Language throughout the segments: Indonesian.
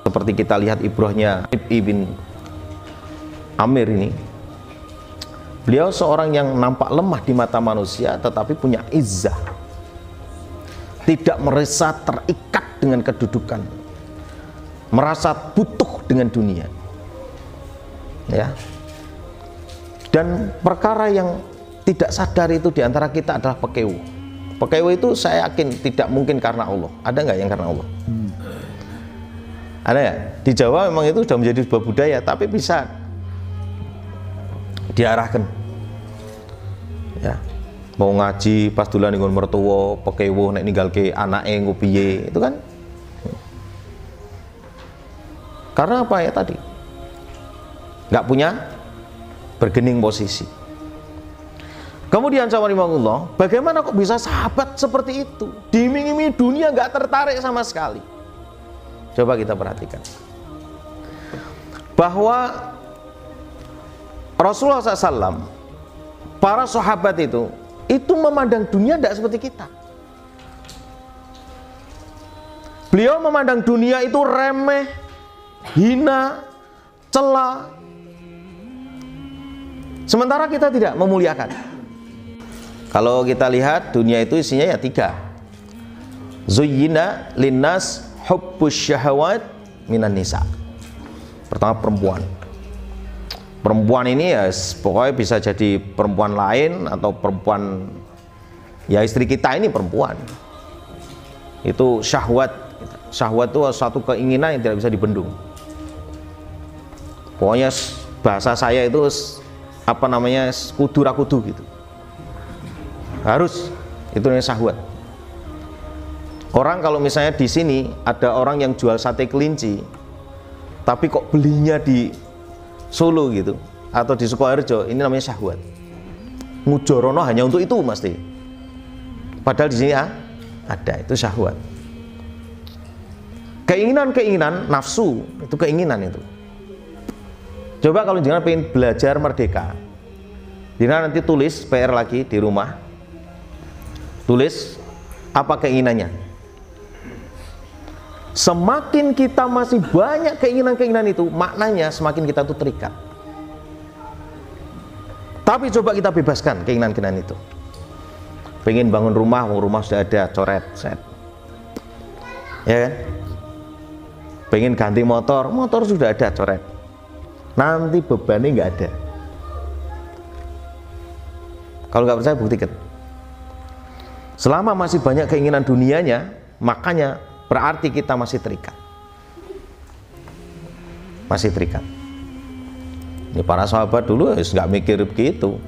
seperti kita lihat ibrahnya Ibn Amir ini. Beliau seorang yang nampak lemah di mata manusia tetapi punya izzah, tidak merasa terikat dengan kedudukan, merasa butuh dengan dunia, ya. Dan perkara yang tidak sadar itu diantara kita adalah pekewo. Pekewo itu saya yakin tidak mungkin karena Allah. Ada nggak yang karena Allah? Ada ya? Di Jawa memang itu sudah menjadi sebuah budaya, tapi bisa diarahkan, ya. Mau ngaji pas dolan nggon mertua pekewo nek ninggalke anake engko piye, itu kan karena apa ya tadi, nggak punya bergening posisi. Kemudian sahabat, bagaimana kok bisa sahabat seperti itu diiming-imingi dunia nggak tertarik sama sekali? Coba kita perhatikan bahwa Rasulullah SAW, para sahabat itu memandang dunia tidak seperti kita. Beliau memandang dunia itu remeh, hina, cela. Sementara kita tidak memuliakan. Kalau kita lihat dunia itu isinya ya 3. Zuyyina linnas hubbus syahawat minan nisa. Pertama perempuan. Perempuan ini ya pokoknya bisa jadi perempuan lain atau perempuan, ya istri kita ini perempuan. Itu syahwat. Syahwat itu satu keinginan yang tidak bisa dibendung. Pokoknya bahasa saya itu apa namanya, kudu rakudu gitu. Harus, itu namanya syahwat. Orang kalau misalnya di sini ada orang yang jual sate kelinci, tapi kok belinya di Solo gitu atau di Sukoharjo, ini namanya syahwat. Mujorono hanya untuk itu mesti. Padahal di sini ada, itu syahwat. Keinginan-keinginan, nafsu, itu keinginan itu. Coba kalau jangan pengen belajar merdeka, jangan nanti tulis PR lagi di rumah, tulis apa keinginannya. Semakin kita masih banyak keinginan-keinginan itu, maknanya semakin kita tuh terikat. Tapi coba kita bebaskan keinginan-keinginan itu. Pengen bangun rumah, rumah sudah ada, coret, set, ya kan? Pengen ganti motor, motor sudah ada, coret. Nanti bebannya nggak ada. Kalau nggak percaya buktikan. Selama masih banyak keinginan dunianya, makanya berarti kita masih terikat. Masih terikat. Ini para sahabat dulu nggak mikir begitu,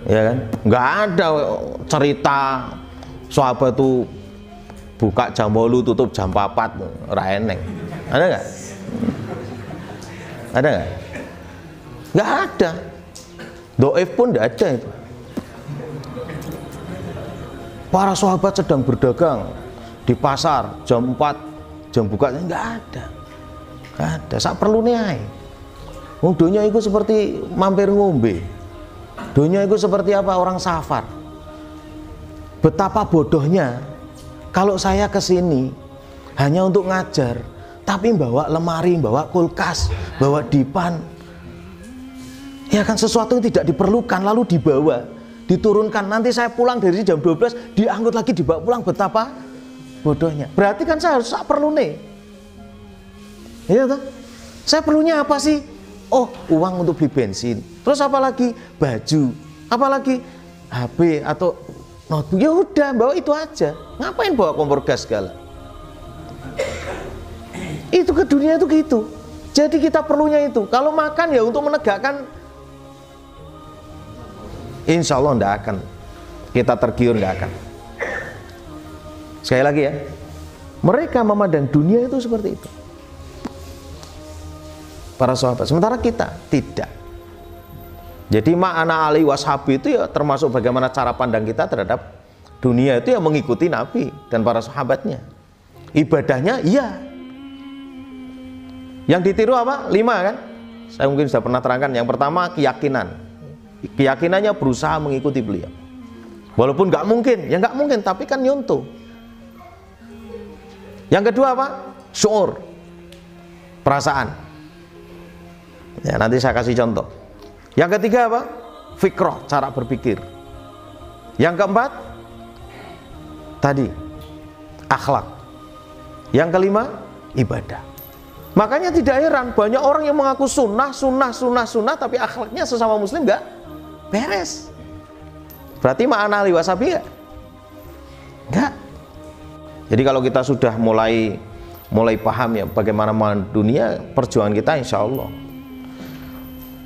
ya kan? Nggak ada cerita sahabat tuh buka jam 8 tutup jam 4, raeneng. Ada nggak? Ada nggak? Nggak ada. Doif pun nggak ada itu. Para sahabat sedang berdagang di pasar jam 4 jam bukanya nggak ada. Nggak ada. Sak perlu nih. Dunia itu seperti mampir ngombe. Dunia itu seperti apa, orang safar. Betapa bodohnya kalau saya kesini hanya untuk ngajar, tapi bawa lemari, bawa kulkas, bawa dipan, ya kan, sesuatu yang tidak diperlukan lalu dibawa, diturunkan, nanti saya pulang dari jam 12 diangkut lagi dibawa pulang. Betapa bodohnya. Berarti kan saya harus perlu nih, iya toh? Saya perlunya apa sih? Oh, uang untuk beli bensin. Terus apa lagi? Baju. Apa lagi? HP atau notebook. Ya udah, bawa itu aja. Ngapain bawa kompor gas segala? Itu ke dunia itu gitu. Jadi kita perlunya itu. Kalau makan ya untuk menegakkan, insya Allah tidak akan kita tergiur, nggak akan. Sekali lagi ya, mereka memandang dunia itu seperti itu, para sahabat. Sementara kita tidak. Jadi ma'ana ali washabi itu ya termasuk bagaimana cara pandang kita terhadap dunia itu ya mengikuti Nabi dan para sahabatnya. Ibadahnya iya. Yang ditiru apa? 5 kan? Saya mungkin sudah pernah terangkan. Yang pertama keyakinan. Keyakinannya berusaha mengikuti beliau. Walaupun nggak mungkin, ya nggak mungkin, tapi kan nyontoh. Yang kedua apa? Syu'ur. perasaan. Ya, nanti saya kasih contoh. Yang ketiga apa? Fikrah, cara berpikir. Yang keempat tadi akhlak. Yang kelima ibadah. Makanya tidak heran banyak orang yang mengaku sunnah tapi akhlaknya sesama muslim nggak beres. Berarti ma'ana li wasabi enggak. Jadi kalau kita sudah mulai paham ya bagaimana dunia, perjuangan kita insya Allah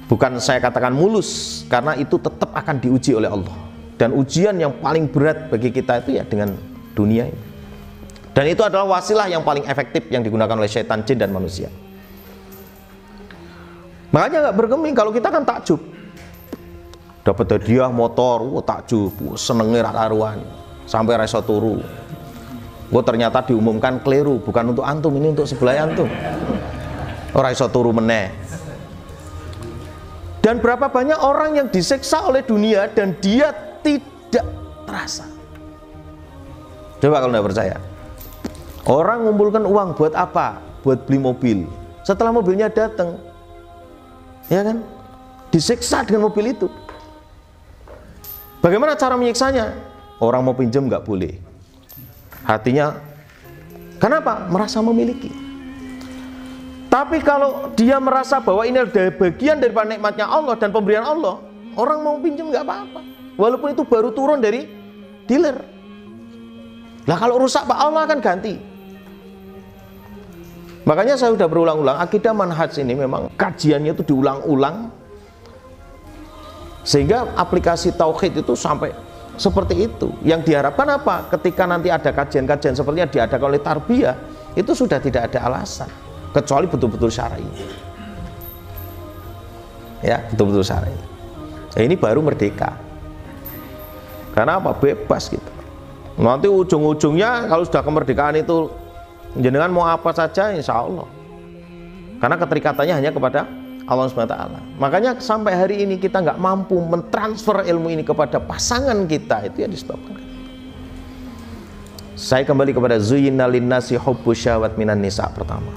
bukan saya katakan mulus, karena itu tetap akan diuji oleh Allah. Dan ujian yang paling berat bagi kita itu ya dengan dunia ini. Dan itu adalah wasilah yang paling efektif yang digunakan oleh syaitan, jin, dan manusia. Makanya nggak bergeming. Kalau kita kan takjub, dapat hadiah motor, takjub, senengnya karuan, sampai reso turu. Ternyata diumumkan keliru, bukan untuk antum, ini untuk sebelah antum. Reso turu meneh. Dan berapa banyak orang yang disiksa oleh dunia dan dia tidak terasa. Coba kalau tidak percaya. Orang ngumpulkan uang buat apa? Buat beli mobil. Setelah mobilnya datang, ya kan? Disiksa dengan mobil itu. Bagaimana cara menyiksanya? Orang mau pinjam nggak boleh. Hatinya, kenapa? Merasa memiliki. Tapi kalau dia merasa bahwa ini adalah bagian daripada nikmatnya Allah dan pemberian Allah, orang mau pinjam nggak apa-apa. Walaupun itu baru turun dari dealer. Lah kalau rusak Pak, Allah akan ganti. Makanya saya sudah berulang-ulang, akidah manhaj ini memang kajiannya itu diulang-ulang sehingga aplikasi tauhid itu sampai seperti itu. Yang diharapkan apa? Ketika nanti ada kajian-kajian seperti yang diadakan oleh tarbiyah, itu sudah tidak ada alasan kecuali betul-betul syar'i. Ya, betul-betul syar'i. Nah, ini baru merdeka. Karena apa? Bebas gitu. Nanti ujung-ujungnya kalau sudah kemerdekaan itu jenengan mau apa saja insya Allah, karena keterikatannya hanya kepada Allah SWT. Makanya sampai hari ini kita nggak mampu mentransfer ilmu ini kepada pasangan kita, itu ya disebabkan. Saya kembali kepada zuyyina linnasi hubbu syahwat minan nisa pertama,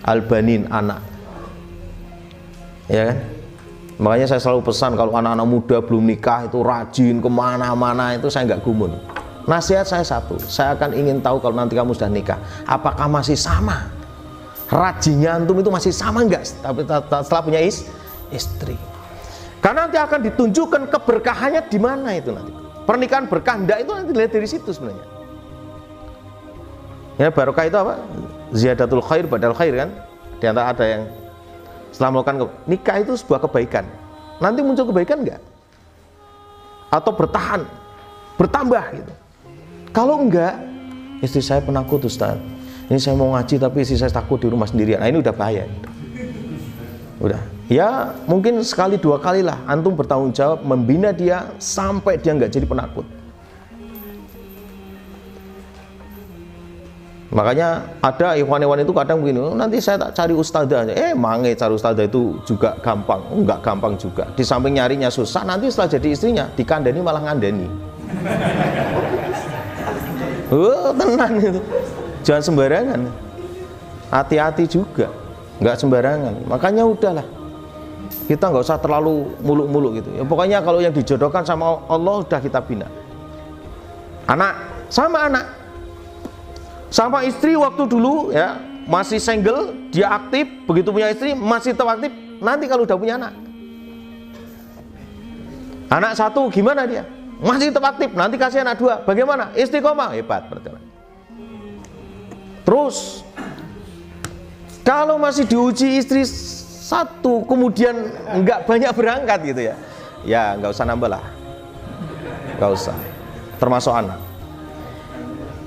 albanin, anak, ya kan? Makanya saya selalu pesan kalau anak-anak muda belum nikah itu rajin kemana-mana, itu saya nggak gumun. Nasihat saya satu, saya akan ingin tahu kalau nanti kamu sudah nikah, apakah masih sama rajinnya antum itu, masih sama enggak tapi setelah punya istri. Karena nanti akan ditunjukkan keberkahannya di mana itu nanti. Pernikahan berkah enggak itu nanti dilihat dari situ sebenarnya. Ya, barokah itu apa? Ziyadatul khair badal khair kan? Di antara ada yang setelah melakukan nikah itu sebuah kebaikan. Nanti muncul kebaikan enggak? Atau bertahan, bertambah gitu. Kalau enggak, istri saya penakut Ustaz, ini saya mau ngaji tapi istri saya takut di rumah sendirian. Nah, ini udah bahaya gitu. Udah, ya mungkin sekali dua kali lah antum bertanggung jawab membina dia sampai dia nggak jadi penakut. Makanya ada ikhwan-ikhwan itu kadang begini, nanti saya tak cari ustadzah aja. Mange cari ustadzah itu juga gampang. Enggak gampang juga. Di samping nyarinya susah, nanti setelah jadi istrinya dikandani malah ngandani. Tenang itu. Jangan sembarangan. Hati-hati juga. Enggak sembarangan. Makanya udahlah. Kita nggak usah terlalu muluk-muluk gitu. Ya pokoknya kalau yang dijodohkan sama Allah udah kita bina. Anak sama anak. Sama istri waktu dulu ya masih single, dia aktif, begitu punya istri masih tetap aktif. Nanti kalau udah punya anak satu gimana dia? Masih tetap aktif, nanti kasih anak dua, bagaimana? Istiqomah, hebat perjalanan. Terus kalau masih diuji istri satu, kemudian nggak banyak berangkat gitu ya, ya nggak usah nambah lah, nggak usah. Termasuk anak.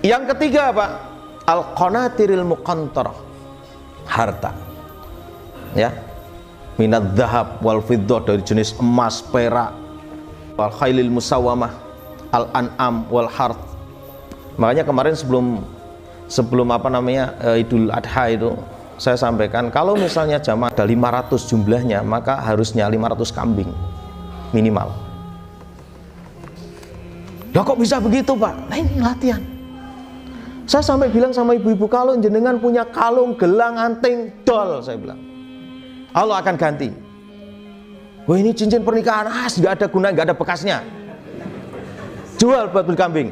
Yang ketiga apa? Al-qanatiril muqantarah, harta. Ya, minat zahab wal fiddah, dari jenis emas, perak, wal khailil musawamah, al an'am wal harth. Makanya kemarin sebelum apa namanya Idul Adha itu saya sampaikan kalau misalnya jamaah ada 500 jumlahnya, maka harusnya 500 kambing minimal. Loh kok bisa begitu Pak? Nah ini latihan. Saya sampai bilang sama ibu-ibu, kalau jenengan punya kalung, gelang, anting, dol, saya bilang, Allah akan ganti. Wah, ini cincin pernikahan, nggak ada guna, nggak ada bekasnya. Jual buat beli kambing.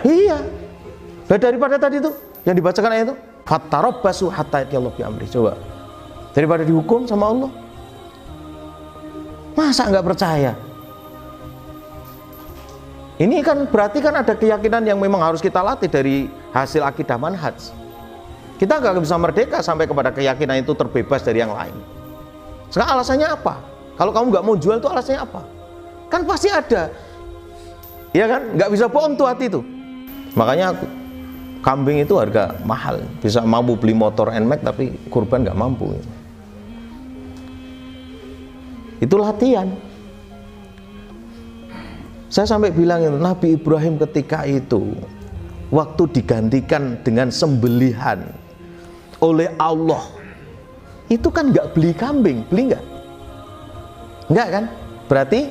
Iya. Daripada tadi itu yang dibacakan ayat itu, fatarabbasu hatta ya'tiyallahu bi amri. Coba. Daripada dihukum sama Allah. Masa nggak percaya? Ini kan berarti kan ada keyakinan yang memang harus kita latih dari hasil akidah manhaj. Kita nggak bisa merdeka sampai kepada keyakinan itu terbebas dari yang lain. Sekarang alasannya apa? Kalau kamu nggak mau jual itu alasannya apa? Kan pasti ada. Ya kan? Nggak bisa bohong tuh hati itu. Makanya kambing itu harga mahal. Bisa mampu beli motor NMAX tapi kurban nggak mampu. Itu latihan. Saya sampai bilang itu, Nabi Ibrahim ketika itu waktu digantikan dengan sembelihan oleh Allah, itu kan nggak beli kambing, beli nggak kan? Berarti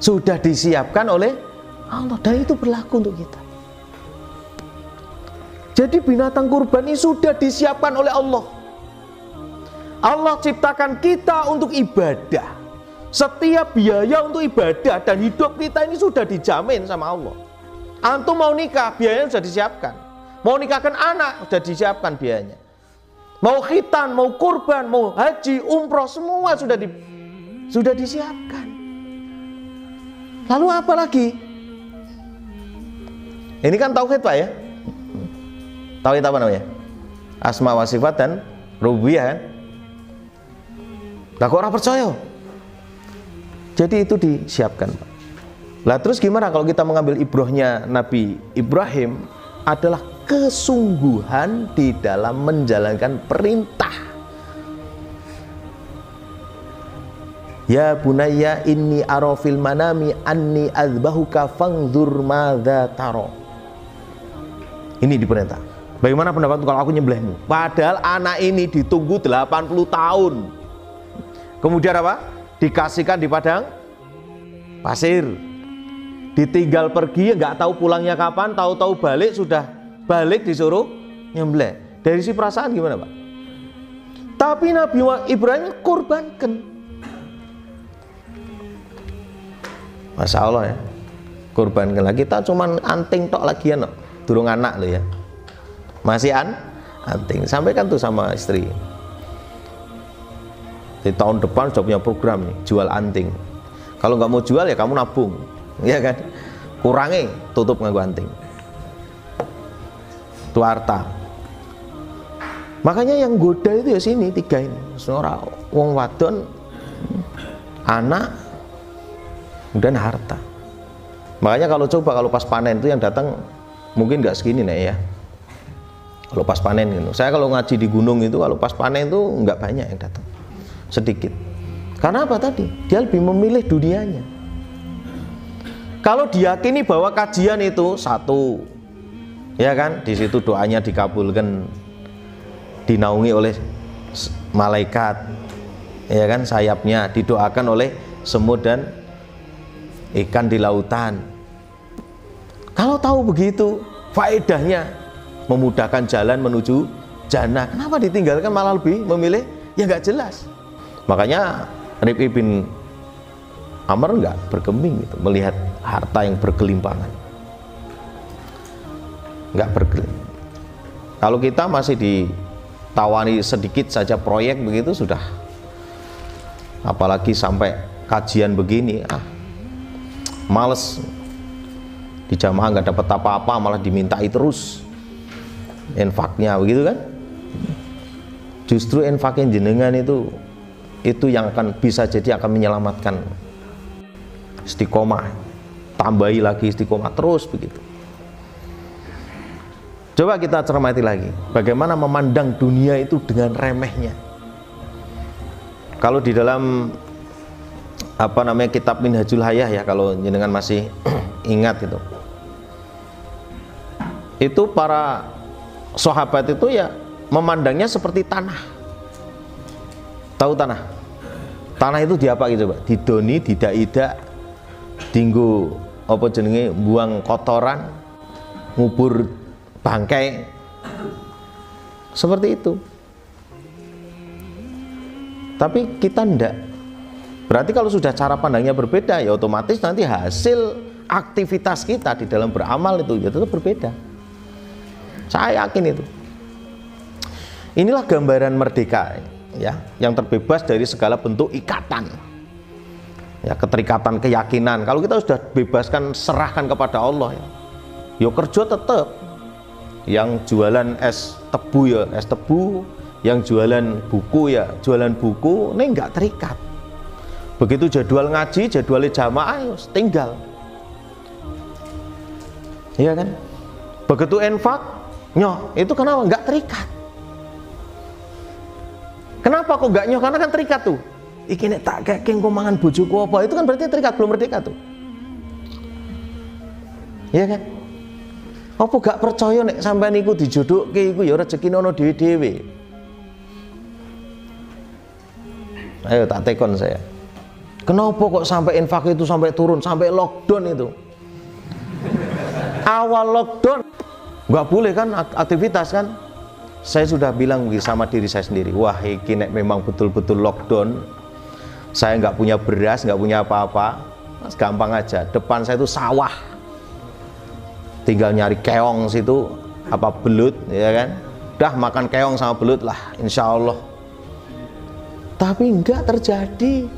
sudah disiapkan oleh Allah, dan itu berlaku untuk kita. Jadi binatang kurban ini sudah disiapkan oleh Allah. Allah ciptakan kita untuk ibadah. Setiap biaya untuk ibadah dan hidup kita ini sudah dijamin sama Allah. Antum mau nikah, biayanya sudah disiapkan. Mau nikahkan anak, sudah disiapkan biayanya. Mau khitan, mau kurban, mau haji, umroh, semua sudah disiapkan. Lalu apa lagi? Ini kan tauhid, Pak, ya. Tauhid apa namanya? Asma wa sifat dan rububiyah, kan? Lah kok orang percaya? Jadi itu disiapkan, Pak. Lah terus gimana kalau kita mengambil ibrohnya Nabi Ibrahim adalah kesungguhan di dalam menjalankan perintah. Ya bunayya inni ara fil manami anni azbahuka fangdzur madza taro. Ini diperintah. Bagaimana pendapatmu kalau aku nyembelihmu? Padahal anak ini ditunggu 80 tahun. Kemudian apa? Dikasihkan di padang pasir, ditinggal pergi, nggak tahu pulangnya kapan, tahu-tahu balik, sudah balik disuruh nyembelih. Dari si perasaan gimana, Pak? Tapi Nabi Ibrahim korbankan. Masya Allah, ya, korbankan lah. Kita cuman anting tok lagi ya, no? Durung anak lo ya, masih anting. Sampaikan tuh sama istri. Di tahun depan sudah punya program nih, jual anting. Kalau nggak mau jual ya kamu nabung, ya kan? Kurangi, tutup nganggo anting. Itu harta. Makanya yang goda itu ya sini tiga ini. Seorang wong wadon, anak, dan harta. Makanya kalau pas panen itu yang datang mungkin nggak segini nih ya. Kalau pas panen gitu. Saya kalau ngaji di gunung itu kalau pas panen itu nggak banyak yang datang. Sedikit. Karena apa tadi? Dia lebih memilih dunianya. Kalau diyakini bahwa kajian itu satu, ya kan, di situ doanya dikabulkan, dinaungi oleh malaikat, ya kan, sayapnya didoakan oleh semut dan ikan di lautan. Kalau tahu begitu, faedahnya memudahkan jalan menuju jannah, kenapa ditinggalkan malah lebih memilih? Ya nggak jelas. Makanya Rif'i bin Amr nggak bergeming gitu, melihat harta yang bergelimpangan, nggak bergelimpangan. Kalau kita masih ditawani sedikit saja proyek begitu sudah, apalagi sampai kajian begini, males. Di jamaah nggak dapat apa-apa, malah dimintai terus infaknya, begitu kan? Justru infaknya jenengan itu yang akan bisa jadi akan menyelamatkan. Istiqomah, tambahi lagi istiqomah terus begitu. Coba kita cermati lagi, bagaimana memandang dunia itu dengan remehnya. Kalau di dalam kitab Minhajul Hayah ya, kalau jenengan masih ingat itu para sahabat itu ya memandangnya seperti tanah. Tahu tanah? Tanah itu diapaki coba? Didoni, didak-idak, dinggo apa jenenge buang kotoran, ngubur bangkai. Seperti itu. Tapi kita ndak. Berarti kalau sudah cara pandangnya berbeda, ya otomatis nanti hasil aktivitas kita di dalam beramal itu ya tetap berbeda. Saya yakin itu. Inilah gambaran merdeka, ya, yang terbebas dari segala bentuk ikatan, ya, keterikatan keyakinan. Kalau kita sudah bebaskan, serahkan kepada Allah, ya, yo kerja tetap. Yang jualan es tebu ya es tebu, yang jualan buku ya jualan buku, ini nggak terikat. Begitu jadwal ngaji, jadwal jamaah, ya tinggal, iya kan? Begitu infak, nyoh, itu kenapa nggak terikat? Kenapa kok nggak nyoh? Karena kan terikat tuh. Iki nek tak kekeng mangan bojoku apa, itu kan berarti terikat, belum merdeka tuh. Iya kan? Apa gak percaya nek sampean iku dijodohke iku ya rezekine ana dhewe-dhewe. Ayo tak tekon saya. Kenapa kok sampai infak itu sampai turun, sampai lockdown itu? Awal lockdown nggak boleh kan aktivitas kan? Saya sudah bilang sama diri saya sendiri, wah iki nek memang betul-betul lockdown, saya nggak punya beras, nggak punya apa-apa, gampang aja. Depan saya itu sawah, tinggal nyari keong situ, apa belut, ya kan? Udah makan keong sama belut lah, insya Allah. Tapi enggak terjadi.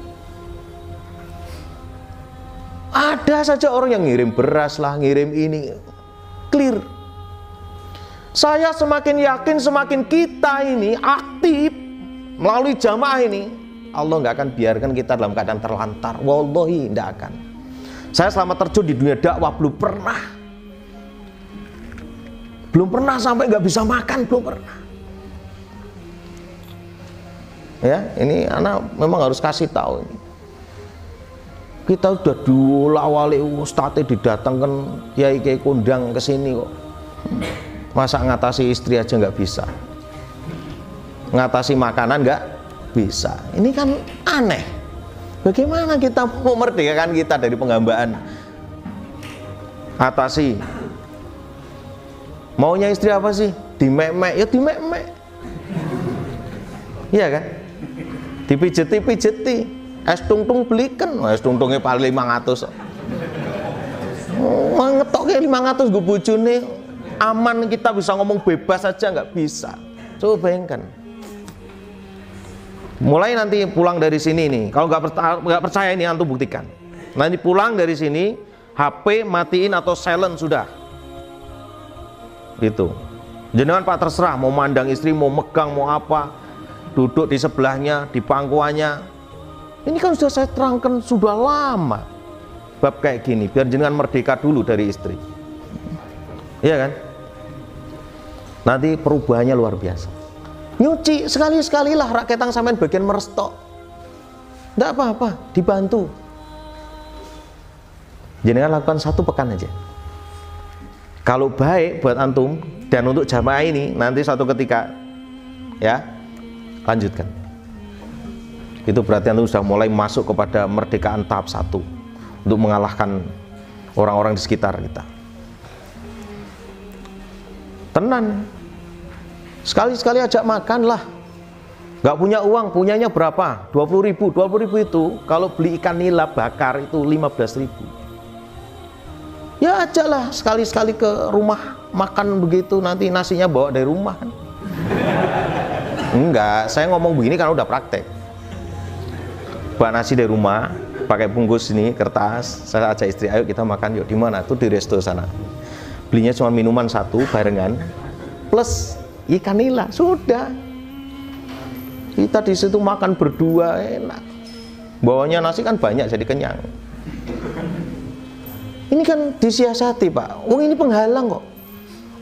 Ada saja orang yang ngirim beras lah, ngirim ini, clear. Saya semakin yakin, semakin kita ini aktif melalui jamaah ini, Allah nggak akan biarkan kita dalam keadaan terlantar. Wallahi nggak akan. Saya selama terjun di dunia dakwah belum pernah sampai nggak bisa makan, belum pernah. Ya, ini anak memang harus kasih tahu ini. Kita udah diulawali ustadz didatangkan, kiai kondang ke sini kok. Masa ngatasi istri aja nggak bisa, ngatasi makanan nggak bisa. Ini kan aneh. Bagaimana kita mau merdekakan kita dari penghambaan? Atasi. Maunya istri apa sih? Dimek-mek, ya dimek-mek. Iya kan? Dipijeti-pijeti. Es tungtung belikan, es tungtungnya paling 500. Ngetoknya 500 gue bojone. Aman, kita bisa ngomong bebas saja nggak bisa. Coba bayangkan. Mulai nanti pulang dari sini nih, kalau nggak percaya ini antum buktikan. Nanti pulang dari sini, HP matiin atau silent sudah. Gitu. Jenengan Pak terserah, mau mandang istri, mau megang, mau apa, duduk di sebelahnya, di pangkuannya. Ini kan sudah saya terangkan sudah lama. Bab kayak gini, biar jenengan merdeka dulu dari istri. Iya kan? Nanti perubahannya luar biasa. Nyuci sekali-sekali lah raketang sampean bagian merestok. Enggak apa-apa, dibantu. Jenengan lakukan 1 pekan aja. Kalau baik buat antum dan untuk jamaah ini, nanti suatu ketika ya, lanjutkan. Itu berarti antum sudah mulai masuk kepada merdekaan tahap 1 untuk mengalahkan orang-orang di sekitar kita. Tenan, sekali-sekali ajak makan lah. Nggak punya uang, punyanya berapa? 20.000. 20.000 itu kalau beli ikan nila bakar itu 15.000. Ya ajaklah sekali-sekali ke rumah makan begitu, nanti nasinya bawa dari rumah. Enggak, saya ngomong begini karena udah praktek. Bawa nasi dari rumah, pakai bungkus ini kertas. Saya ajak istri, ayo kita makan yuk. Di mana? Tuh di resto sana. Belinya cuma minuman 1 barengan plus ikan nila, sudah. Kita di situ makan berdua enak. Bawanya nasi kan banyak jadi kenyang. Ini kan disiasati, Pak. Ini penghalang kok.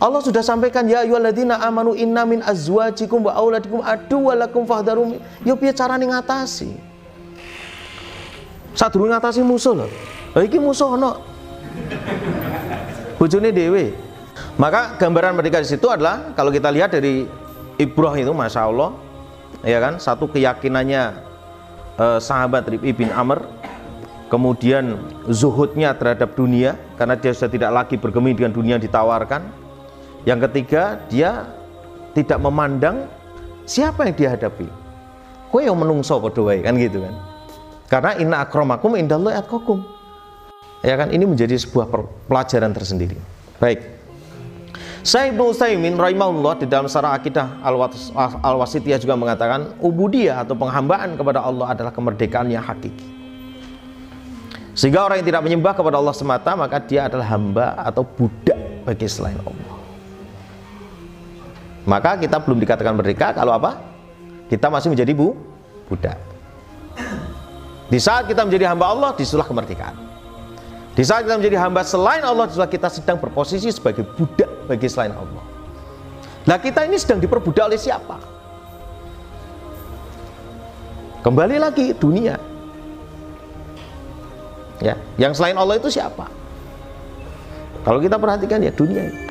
Allah sudah sampaikan, ya ayyuhalladzina amanu inna min azwajikum wa auladikum aduwwalakum fahdharum. Yo piye carane ngatasi? Sadurunge ngatasi musuh lho. Lah iki musuh ono. Bojone dhewe. Maka gambaran merdeka di situ adalah kalau kita lihat dari Ibrahim itu, masya Allah, ya kan, satu keyakinannya sahabat Rib'i bin Amr, kemudian zuhudnya terhadap dunia karena dia sudah tidak lagi bergeming dengan dunia yang ditawarkan. Yang ketiga, dia tidak memandang siapa yang dihadapi. Kowe yang menungso padha wae kan gitu kan. Karena inna akramakum indallahi atqakum. Ya kan, ini menjadi sebuah pelajaran tersendiri. Baik. Syekh Ibnu Utsaimin rahimahullah di dalam Syarah Aqidah Al-Wasithiyah juga mengatakan ubudiyah atau penghambaan kepada Allah adalah kemerdekaan yang hakiki. Sehingga orang yang tidak menyembah kepada Allah semata, maka dia adalah hamba atau budak bagi selain Allah. Maka kita belum dikatakan merdeka kalau apa? Kita masih menjadi budak. Di saat kita menjadi hamba Allah, disitulah kemerdekaan. Di saat kita menjadi hamba selain Allah, disitulah kita sedang berposisi sebagai budak bagi selain Allah. Nah, kita ini sedang diperbudak oleh siapa? Kembali lagi dunia. Ya, yang selain Allah itu siapa? Kalau kita perhatikan ya dunia.